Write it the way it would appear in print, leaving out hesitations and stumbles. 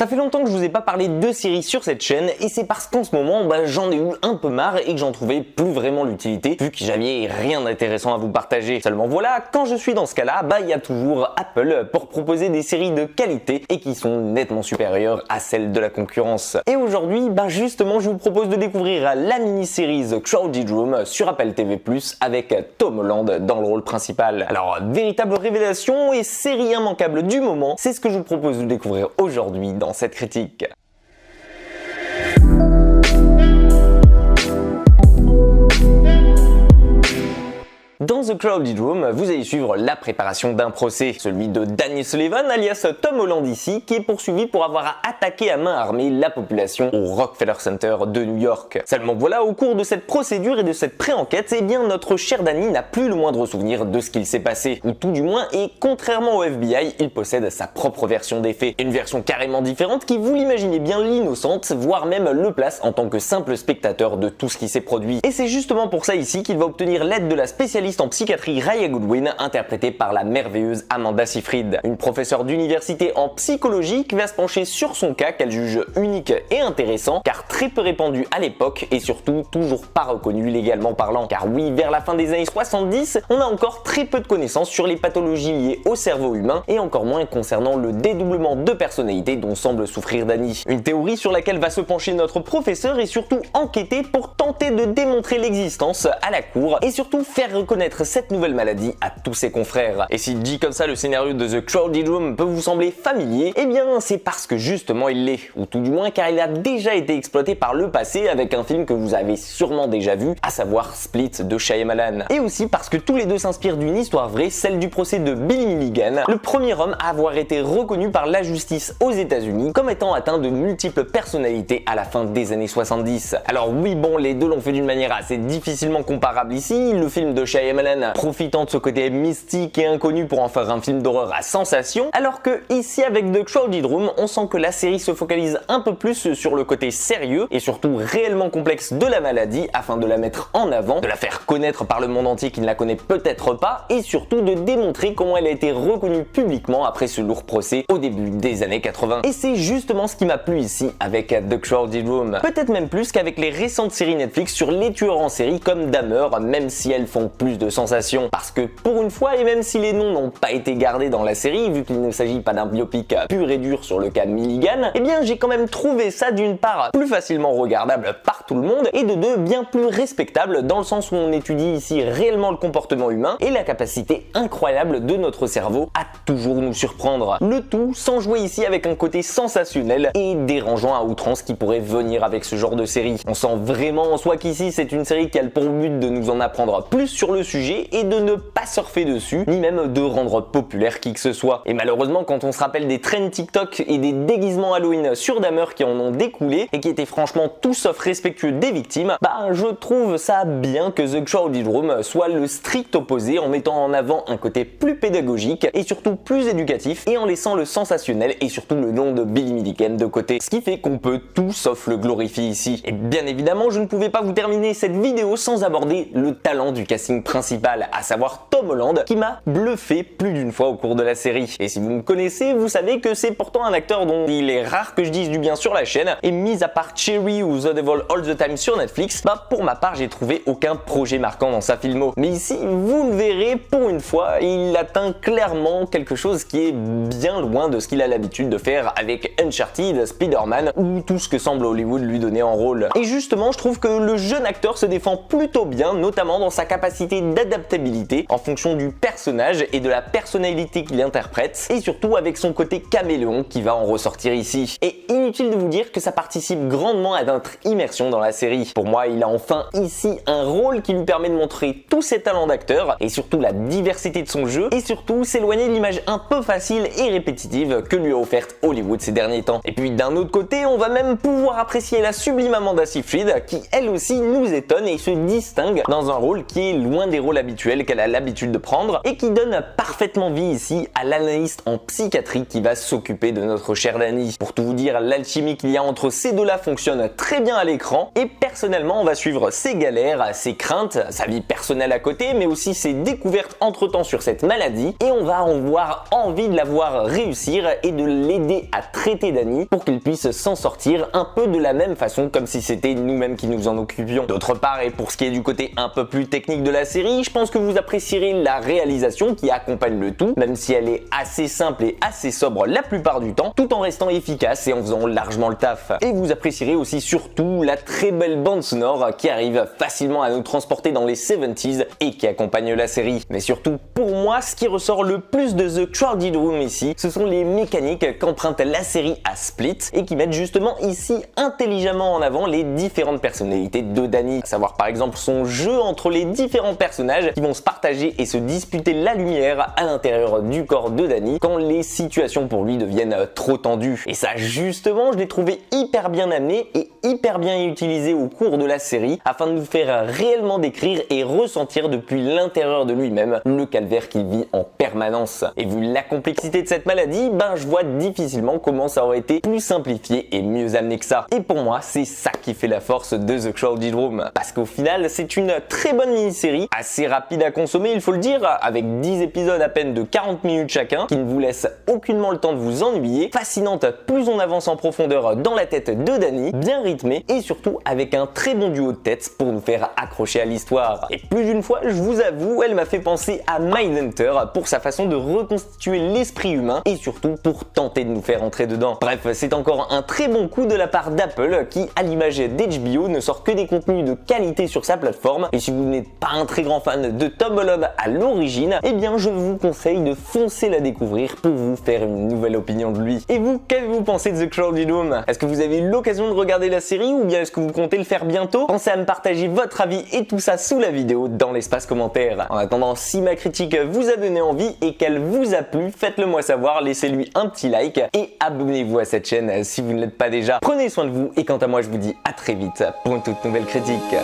Ça fait longtemps que je vous ai pas parlé de séries sur cette chaîne et c'est parce qu'en ce moment j'en ai eu un peu marre et que j'en trouvais plus vraiment l'utilité vu que j'avais rien d'intéressant à vous partager. Seulement voilà, quand je suis dans ce cas-là, il y a toujours Apple pour proposer des séries de qualité et qui sont nettement supérieures à celles de la concurrence. Et aujourd'hui, justement, je vous propose de découvrir la mini-série The Crowded Room sur Apple TV+, avec Tom Holland dans le rôle principal. Alors, véritable révélation et série immanquable du moment, c'est ce que je vous propose de découvrir aujourd'hui dans cette critique. Dans The Crowded Room, vous allez suivre la préparation d'un procès, celui de Danny Sullivan alias Tom Holland ici, qui est poursuivi pour avoir attaqué à main armée la population au Rockefeller Center de New York. Seulement voilà, au cours de cette procédure et de cette pré-enquête, notre cher Danny n'a plus le moindre souvenir de ce qu'il s'est passé, ou tout du moins, et contrairement au FBI, il possède sa propre version des faits. Une version carrément différente qui, vous l'imaginez bien, l'innocente, voire même le place en tant que simple spectateur de tout ce qui s'est produit. Et c'est justement pour ça ici qu'il va obtenir l'aide de la spécialiste en psychiatrie Raya Goodwin, interprétée par la merveilleuse Amanda Seyfried, une professeure d'université en psychologie qui va se pencher sur son cas qu'elle juge unique et intéressant car très peu répandu à l'époque et surtout toujours pas reconnu légalement parlant. Car oui, vers la fin des années 70, on a encore très peu de connaissances sur les pathologies liées au cerveau humain et encore moins concernant le dédoublement de personnalité dont semble souffrir Danny. Une théorie sur laquelle va se pencher notre professeur et surtout enquêter pour tenter de démontrer l'existence à la cour et surtout faire reconnaître cette nouvelle maladie à tous ses confrères. Et si dit comme ça le scénario de The Crowded Room peut vous sembler familier, c'est parce que justement il l'est, ou tout du moins car il a déjà été exploité par le passé avec un film que vous avez sûrement déjà vu, à savoir Split de Shyamalan. Et aussi parce que tous les deux s'inspirent d'une histoire vraie, celle du procès de Billy Milligan, le premier homme à avoir été reconnu par la justice aux États-Unis comme étant atteint de multiples personnalités à la fin des années 70. Alors oui, les deux l'ont fait d'une manière assez difficilement comparable ici, le film de Shyamalan profitant de ce côté mystique et inconnu pour en faire un film d'horreur à sensation, alors que ici avec The Crowded Room, on sent que la série se focalise un peu plus sur le côté sérieux et surtout réellement complexe de la maladie afin de la mettre en avant, de la faire connaître par le monde entier qui ne la connaît peut-être pas et surtout de démontrer comment elle a été reconnue publiquement après ce lourd procès au début des années 80. Et c'est justement ce qui m'a plu ici avec The Crowded Room. Peut-être même plus qu'avec les récentes séries Netflix sur les tueurs en série comme Dahmer, même si elles font plus de sensation. Parce que pour une fois, et même si les noms n'ont pas été gardés dans la série, vu qu'il ne s'agit pas d'un biopic pur et dur sur le cas Milligan, j'ai quand même trouvé ça d'une part plus facilement regardable par tout le monde et de deux bien plus respectable dans le sens où on étudie ici réellement le comportement humain et la capacité incroyable de notre cerveau à toujours nous surprendre. Le tout sans jouer ici avec un côté sensationnel et dérangeant à outrance qui pourrait venir avec ce genre de série. On sent vraiment en soi qu'ici c'est une série qui a pour but de nous en apprendre plus sur le sujet et de ne pas surfer dessus, ni même de rendre populaire qui que ce soit. Et malheureusement, quand on se rappelle des trends TikTok et des déguisements Halloween sur Dahmer qui en ont découlé et qui étaient franchement tout sauf respectueux des victimes, je trouve ça bien que The Crowded Room soit le strict opposé en mettant en avant un côté plus pédagogique et surtout plus éducatif et en laissant le sensationnel et surtout le nom de Billy Milligan de côté. Ce qui fait qu'on peut tout sauf le glorifier ici. Et bien évidemment, je ne pouvais pas vous terminer cette vidéo sans aborder le talent du casting principal, à savoir Tom Holland, qui m'a bluffé plus d'une fois au cours de la série. Et si vous me connaissez, vous savez que c'est pourtant un acteur dont il est rare que je dise du bien sur la chaîne, et mis à part Cherry ou The Devil All the Time sur Netflix, pour ma part j'ai trouvé aucun projet marquant dans sa filmo. Mais ici, vous le verrez, pour une fois, il atteint clairement quelque chose qui est bien loin de ce qu'il a l'habitude de faire avec Uncharted, Spider-Man ou tout ce que semble Hollywood lui donner en rôle. Et justement, je trouve que le jeune acteur se défend plutôt bien, notamment dans sa capacité d'adaptabilité en fonction du personnage et de la personnalité qu'il interprète, et surtout avec son côté caméléon qui va en ressortir ici. Et inutile de vous dire que ça participe grandement à notre immersion dans la série. Pour moi, il a enfin ici un rôle qui lui permet de montrer tous ses talents d'acteur et surtout la diversité de son jeu et surtout s'éloigner de l'image un peu facile et répétitive que lui a offerte Hollywood ces derniers temps. Et puis d'un autre côté, on va même pouvoir apprécier la sublime Amanda Seyfried qui elle aussi nous étonne et se distingue dans un rôle qui est loin des rôles habituels qu'elle a l'habitude de prendre et qui donne parfaitement vie ici à l'analyste en psychiatrie qui va s'occuper de notre cher Danny. Pour tout vous dire, la l'alchimie qu'il y a entre ces deux-là fonctionne très bien à l'écran, et personnellement on va suivre ses galères, ses craintes, sa vie personnelle à côté, mais aussi ses découvertes entre-temps sur cette maladie, et on va avoir envie de la voir réussir et de l'aider à traiter Danny pour qu'il puisse s'en sortir un peu de la même façon comme si c'était nous-mêmes qui nous en occupions. D'autre part, et pour ce qui est du côté un peu plus technique de la série, je pense que vous apprécierez la réalisation qui accompagne le tout, même si elle est assez simple et assez sobre la plupart du temps, tout en restant efficace et en faisant largement le taf. Et vous apprécierez aussi surtout la très belle bande sonore qui arrive facilement à nous transporter dans les 70s et qui accompagne la série. Mais surtout, pour moi, ce qui ressort le plus de The Crowded Room ici, ce sont les mécaniques qu'emprunte la série à Split et qui mettent justement ici intelligemment en avant les différentes personnalités de Danny. À savoir par exemple son jeu entre les différents personnages qui vont se partager et se disputer la lumière à l'intérieur du corps de Danny quand les situations pour lui deviennent trop tendues. Et ça justement, je l'ai trouvé hyper bien amené et hyper bien utilisé au cours de la série afin de nous faire réellement décrire et ressentir depuis l'intérieur de lui-même le calvaire qu'il vit en permanence. Et vu la complexité de cette maladie, je vois difficilement comment ça aurait été plus simplifié et mieux amené que ça. Et pour moi, c'est ça qui fait la force de The Crowded Room. Parce qu'au final, c'est une très bonne mini-série, assez rapide à consommer, il faut le dire, avec 10 épisodes à peine de 40 minutes chacun, qui ne vous laisse aucunement le temps de vous ennuyer, fascinante plus on avance en profondeur dans la tête de Danny, bien rythmée et surtout avec un très bon duo de tête pour nous faire accrocher à l'histoire. Et plus d'une fois, je vous avoue, elle m'a fait penser à Mindhunter pour sa façon de reconstituer l'esprit humain et surtout pour tenter de nous faire entrer dedans. Bref, c'est encore un très bon coup de la part d'Apple qui, à l'image d'HBO, ne sort que des contenus de qualité sur sa plateforme. Et si vous n'êtes pas un très grand fan de Tom Holland à l'origine, eh bien je vous conseille de foncer la découvrir pour vous faire une nouvelle opinion de lui. Et vous, qu'avez-vous pensé de The Crowded Room? Est-ce que vous avez eu l'occasion de regarder la série ou bien est-ce que vous comptez le faire bientôt? Pensez à me partager votre avis et tout ça sous la vidéo dans l'espace commentaire. En attendant, si ma critique vous a donné envie et qu'elle vous a plu, faites-le moi savoir, laissez-lui un petit like et abonnez-vous à cette chaîne si vous ne l'êtes pas déjà. Prenez soin de vous et quant à moi je vous dis à très vite pour une toute nouvelle critique.